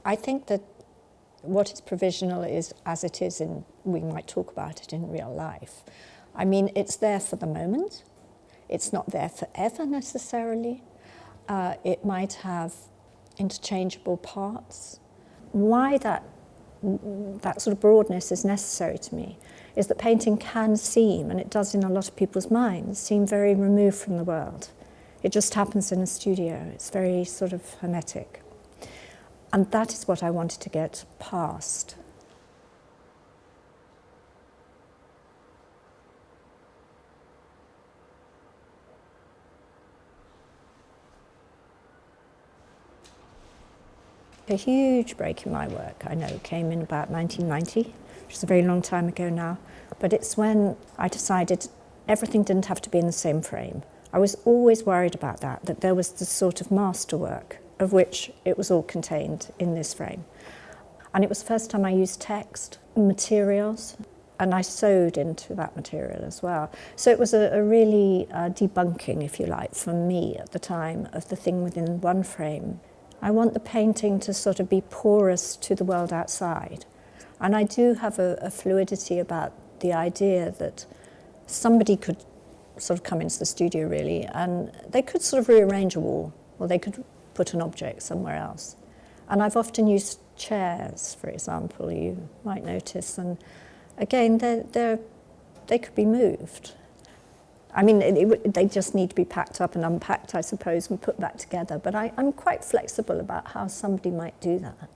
I think that what is provisional is as it is in, we might talk about it in real life. I mean, it's there for the moment. It's not there forever necessarily. It might have interchangeable parts. Why that sort of broadness is necessary to me is that painting can seem, and it does in a lot of people's minds, seem very removed from the world. It just happens in a studio. It's very sort of hermetic. And that is what I wanted to get past. A huge break in my work, I know, came in about 1990, which is a very long time ago now, but it's when I decided everything didn't have to be in the same frame. I was always worried about that there was this sort of masterwork of which it was all contained in this frame. And it was the first time I used text, materials, and I sewed into that material as well. So it was a really debunking, if you like, for me at the time of the thing within one frame. I want the painting to sort of be porous to the world outside. And I do have a fluidity about the idea that somebody could sort of come into the studio really and they could sort of rearrange a wall or they could put an object somewhere else. And I've often used chairs, for example, you might notice, and again, they could be moved. I mean, they just need to be packed up and unpacked, I suppose, and put back together. But I'm quite flexible about how somebody might do that.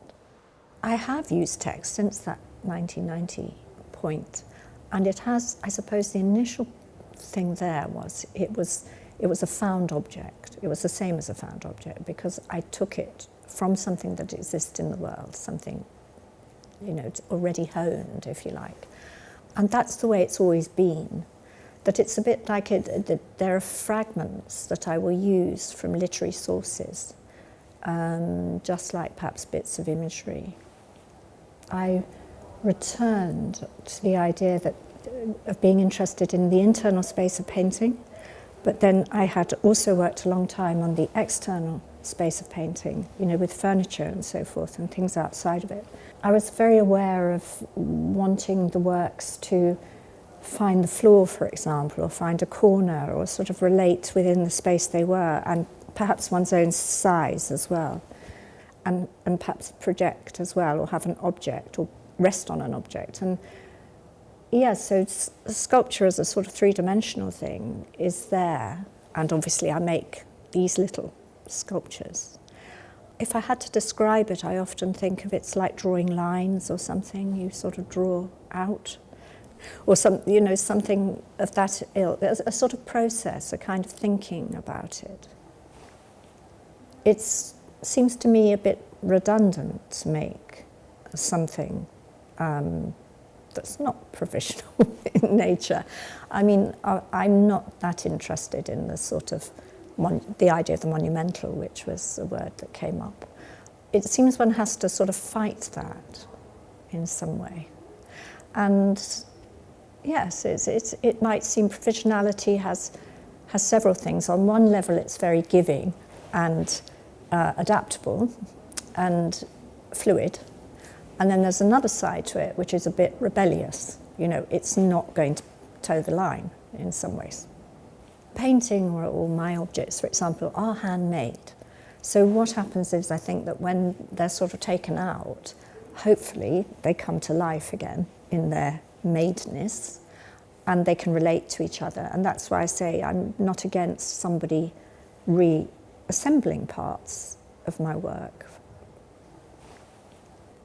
I have used text since that 1990 point, and it has, I suppose, the initial thing there was it was a found object. It was the same as a found object because I took it from something that exists in the world, something, already honed, if you like. And that's the way it's always been. That it's a bit like that there are fragments that I will use from literary sources, just like perhaps bits of imagery. I returned to the idea of being interested in the internal space of painting, but then I had also worked a long time on the external space of painting, with furniture and so forth and things outside of it. I was very aware of wanting the works to find the floor, for example, or find a corner, or sort of relate within the space they were, and perhaps one's own size as well, and perhaps project as well, or have an object, or rest on an object. And yeah, so sculpture as a sort of three-dimensional thing is there, and obviously I make these little sculptures. If I had to describe it, I often think of it's like drawing lines or something you sort of draw out. Or something of that ilk, a sort of process, a kind of thinking about it. It seems to me a bit redundant to make something that's not provisional in nature. I mean, I'm not that interested in the sort of the idea of the monumental, which was a word that came up. It seems one has to sort of fight that in some way. And yes, it might seem provisionality has several things. On one level, it's very giving and adaptable and fluid. And then there's another side to it, which is a bit rebellious. It's not going to toe the line in some ways. Painting or my objects, for example, are handmade. So what happens is, I think that when they're sort of taken out, hopefully they come to life again in their madeness, and they can relate to each other. And that's why I say I'm not against somebody reassembling parts of my work.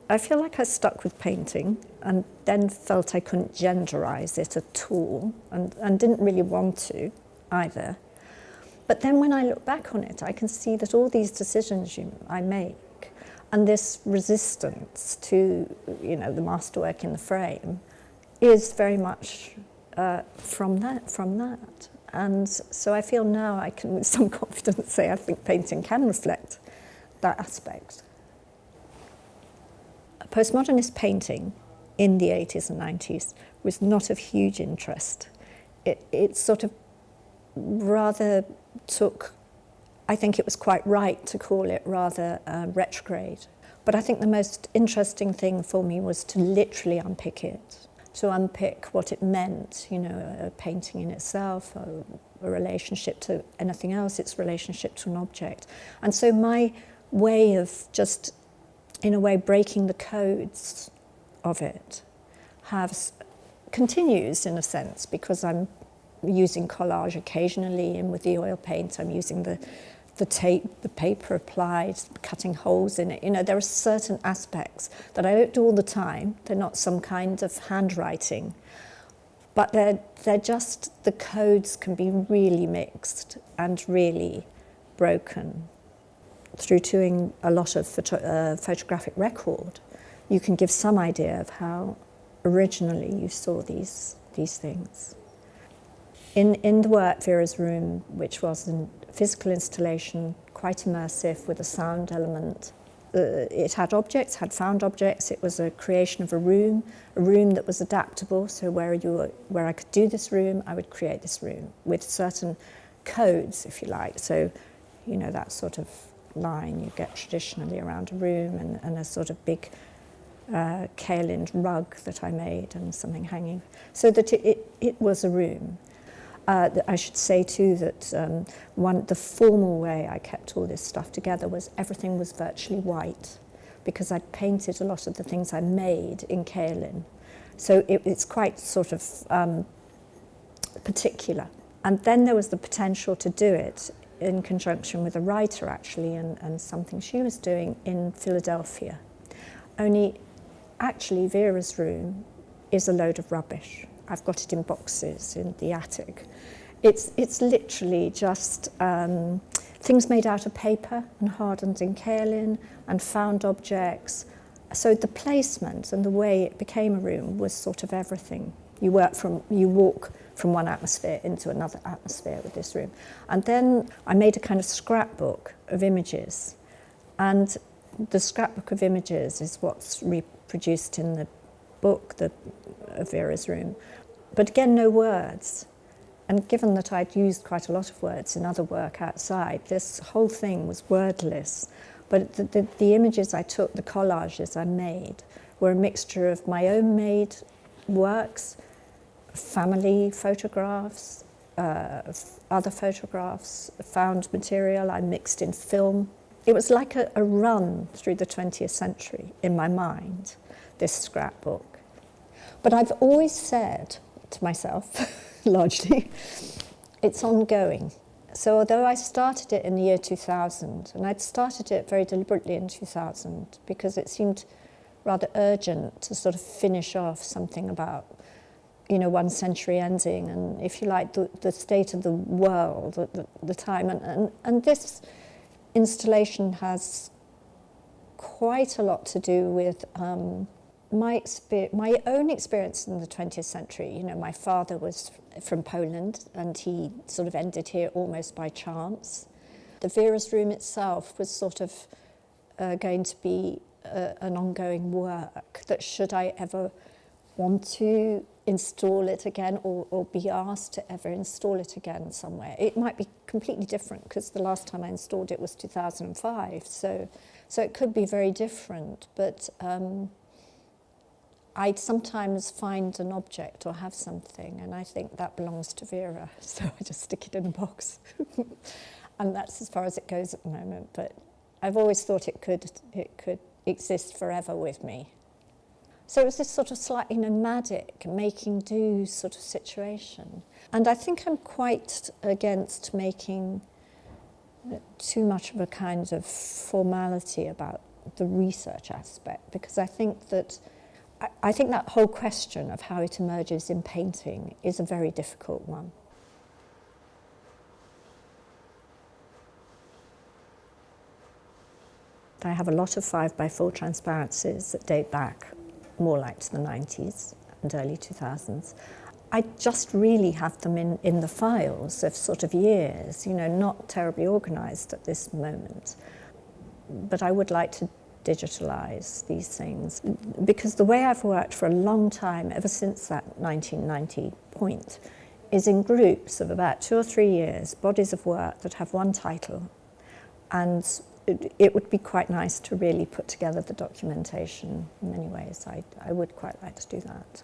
I feel like I stuck with painting and then felt I couldn't genderize it at all, and didn't really want to either. But then when I look back on it, I can see that all these decisions I make and this resistance to the masterwork in the frame is very much from that. And so I feel now I can with some confidence say I think painting can reflect that aspect. Postmodernist painting in the 80s and 90s was not of huge interest. It sort of rather took I think it was quite right to call it rather retrograde. But I think the most interesting thing for me was to literally unpick it, to unpick what it meant, you know, a painting in itself, a relationship to anything else, its relationship to an object. And so my way of just, in a way, breaking the codes of it continues in a sense, because I'm using collage occasionally, and with the oil paint I'm using the tape, the paper applied, cutting holes in it. You know, there are certain aspects that I don't do all the time. They're not some kind of handwriting, but they're just, the codes can be really mixed and really broken. Through doing a lot of photographic record, you can give some idea of how originally you saw these things. In the work, Vera's Room, which was a physical installation, quite immersive with a sound element, it had objects, had found objects. It was a creation of a room that was adaptable. So where I could do this room, I would create this room with certain codes, if you like. So, you know, that sort of line you get traditionally around a room, and a sort of big kaolin rug that I made and something hanging, so that it was a room. I should say too that the formal way I kept all this stuff together was everything was virtually white, because I'd painted a lot of the things I made in kaolin. So it's quite sort of particular. And then there was the potential to do it in conjunction with a writer, actually, and something she was doing in Philadelphia. Only, actually, Vera's Room is a load of rubbish. I've got it in boxes in the attic. It's literally just things made out of paper and hardened in kaolin and found objects. So the placement and the way it became a room was sort of everything. You walk from one atmosphere into another atmosphere with this room. And then I made a kind of scrapbook of images. And the scrapbook of images is what's reproduced in the book, of Vera's Room. But again, no words. And given that I'd used quite a lot of words in other work outside, this whole thing was wordless. But the images I took, the collages I made, were a mixture of my own made works, family photographs, other photographs, found material I mixed in film. It was like a run through the 20th century in my mind, this scrapbook. But I've always said to myself, largely, it's ongoing. So although I started it in the year 2000, and I'd started it very deliberately in 2000 because it seemed rather urgent to sort of finish off something about, you know, one century ending and, if you like, the state of the world at the time. And this installation has quite a lot to do with my own experience in the 20th century. You know, my father was from Poland and he sort of ended here almost by chance. The Vera's Room itself was sort of going to be an ongoing work that, should I ever want to install it again or be asked to ever install it again somewhere, it might be completely different, because the last time I installed it was 2005, so it could be very different. But I'd sometimes find an object or have something and I think that belongs to Vera, so I just stick it in a box. And that's as far as it goes at the moment, but I've always thought it could exist forever with me. So it was this sort of slightly nomadic, making do sort of situation. And I think I'm quite against making too much of a kind of formality about the research aspect, because I think that whole question of how it emerges in painting is a very difficult one. I have a lot of 5x4 transparencies that date back more like to the 90s and early 2000s. I just really have them in the files of sort of years, you know, not terribly organised at this moment. But I would like to digitalize these things, because the way I've worked for a long time, ever since that 1990 point, is in groups of about 2 or 3 years, bodies of work that have one title, And it would be quite nice to really put together the documentation in many ways. I would quite like to do that.